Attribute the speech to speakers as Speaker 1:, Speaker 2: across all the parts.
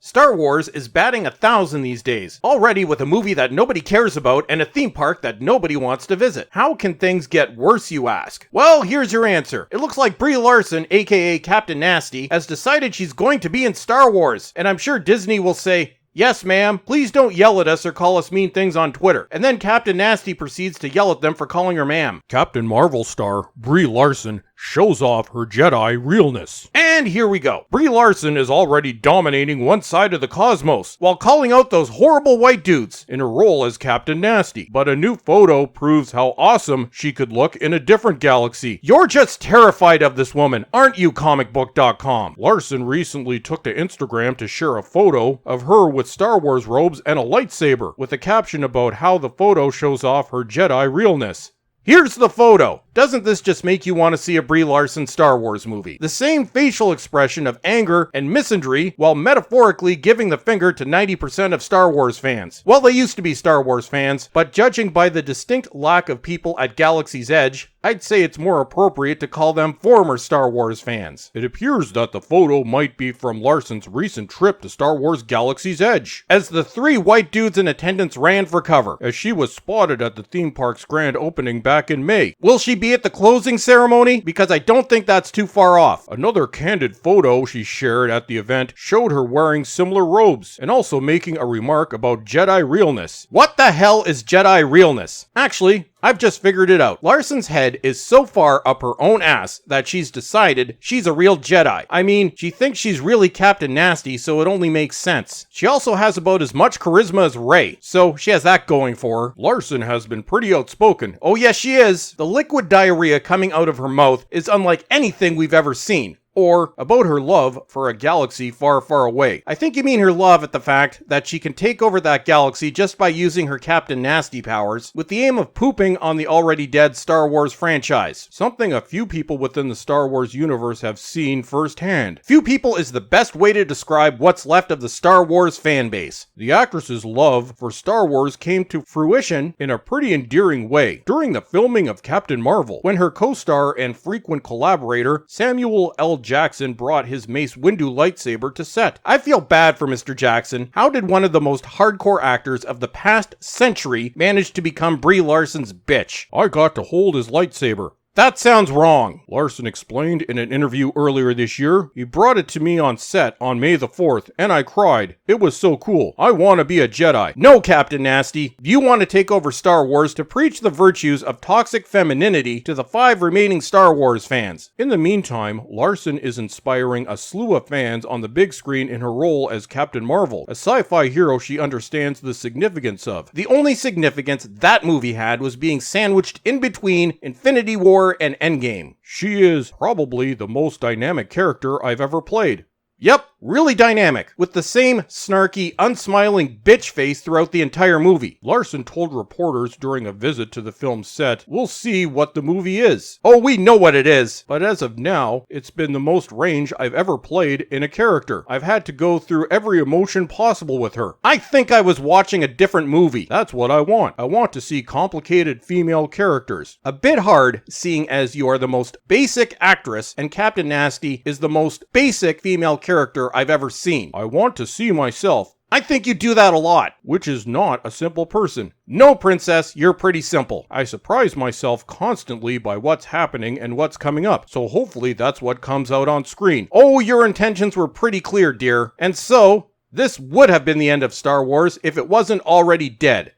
Speaker 1: Star Wars is batting 1,000 these days, already with a movie that nobody cares about and a theme park that nobody wants to visit. How can things get worse, you ask? Well, here's your answer. It looks like Brie Larson, aka Captain Nasty, has decided she's going to be in Star Wars, and I'm sure Disney will say, "Yes, ma'am, please don't yell at us or call us mean things on Twitter." And then Captain Nasty proceeds to yell at them for calling her ma'am.
Speaker 2: Captain Marvel star Brie Larson shows off her Jedi realness.
Speaker 1: And here we go. Brie Larson is already dominating one side of the cosmos, while calling out those horrible white dudes in her role as Captain Nasty. But a new photo proves how awesome she could look in a different galaxy. You're just terrified of this woman, aren't you, comicbook.com?
Speaker 2: Larson recently took to Instagram to share a photo of her with Star Wars robes and a lightsaber, with a caption about how the photo shows off her Jedi realness.
Speaker 1: Here's the photo. Doesn't this just make you want to see a Brie Larson Star Wars movie? The same facial expression of anger and misandry while metaphorically giving the finger to 90% of Star Wars fans. Well, they used to be Star Wars fans, but judging by the distinct lack of people at Galaxy's Edge, I'd say it's more appropriate to call them former Star Wars fans.
Speaker 2: It appears that the photo might be from Larson's recent trip to Star Wars Galaxy's Edge,
Speaker 1: as the three white dudes in attendance ran for cover,
Speaker 2: as she was spotted at the theme park's grand opening back in May.
Speaker 1: Will she be at the closing ceremony? Because I don't think that's too far off.
Speaker 2: Another candid photo she shared at the event showed her wearing similar robes, and also making a remark about Jedi realness.
Speaker 1: What the hell is Jedi realness? Actually, I've just figured it out. Larson's head is so far up her own ass that she's decided she's a real Jedi. I mean, she thinks she's really Captain Nasty, so it only makes sense. She also has about as much charisma as Rey, so she has that going for her.
Speaker 2: Larson has been pretty outspoken.
Speaker 1: Oh yes, she is. The liquid diarrhea coming out of her mouth is unlike anything we've ever seen.
Speaker 2: Or about her love for a galaxy far, far away.
Speaker 1: I think you mean her love at the fact that she can take over that galaxy just by using her Captain Nasty powers, with the aim of pooping on the already dead Star Wars franchise.
Speaker 2: Something a few people within the Star Wars universe have seen firsthand.
Speaker 1: Few people is the best way to describe what's left of the Star Wars fan base.
Speaker 2: The actress's love for Star Wars came to fruition in a pretty endearing way during the filming of Captain Marvel, when her co-star and frequent collaborator, Samuel L. Jackson, brought his Mace Windu lightsaber to set.
Speaker 1: I feel bad for Mr. Jackson. How did one of the most hardcore actors of the past century manage to become Brie Larson's bitch?
Speaker 2: I got to hold his lightsaber.
Speaker 1: That sounds wrong,
Speaker 2: Larson explained in an interview earlier this year. He brought it to me on set on May the 4th, and I cried. It was so cool. I want to be a Jedi.
Speaker 1: No, Captain Nasty. You want to take over Star Wars to preach the virtues of toxic femininity to the 5 remaining Star Wars fans.
Speaker 2: In the meantime, Larson is inspiring a slew of fans on the big screen in her role as Captain Marvel, a sci-fi hero she understands the significance of.
Speaker 1: The only significance that movie had was being sandwiched in between Infinity War and Endgame.
Speaker 2: She is probably the most dynamic character I've ever played.
Speaker 1: Yep, really dynamic, with the same snarky, unsmiling bitch face throughout the entire movie.
Speaker 2: Larson told reporters during a visit to the film's set, "We'll see what the movie is."
Speaker 1: Oh, we know what it is.
Speaker 2: But as of now, it's been the most range I've ever played in a character. I've had to go through every emotion possible with her.
Speaker 1: I think I was watching a different movie.
Speaker 2: That's what I want. I want to see complicated female characters.
Speaker 1: A bit hard, seeing as you are the most basic actress and Captain Nasty is the most basic female character I've ever seen.
Speaker 2: I want to see myself.
Speaker 1: I think you do that a lot.
Speaker 2: Which is not a simple person.
Speaker 1: No, princess, you're pretty simple.
Speaker 2: I surprise myself constantly by what's happening and what's coming up, so hopefully that's what comes out on screen.
Speaker 1: Oh, your intentions were pretty clear, dear. And so, this would have been the end of Star Wars if it wasn't already dead.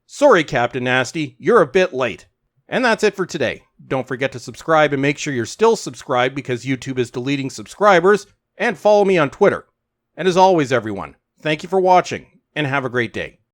Speaker 1: Sorry, Captain Nasty, you're a bit late. And that's it for today. Don't forget to subscribe and make sure you're still subscribed because YouTube is deleting subscribers, and follow me on Twitter. And as always, everyone, thank you for watching, and have a great day.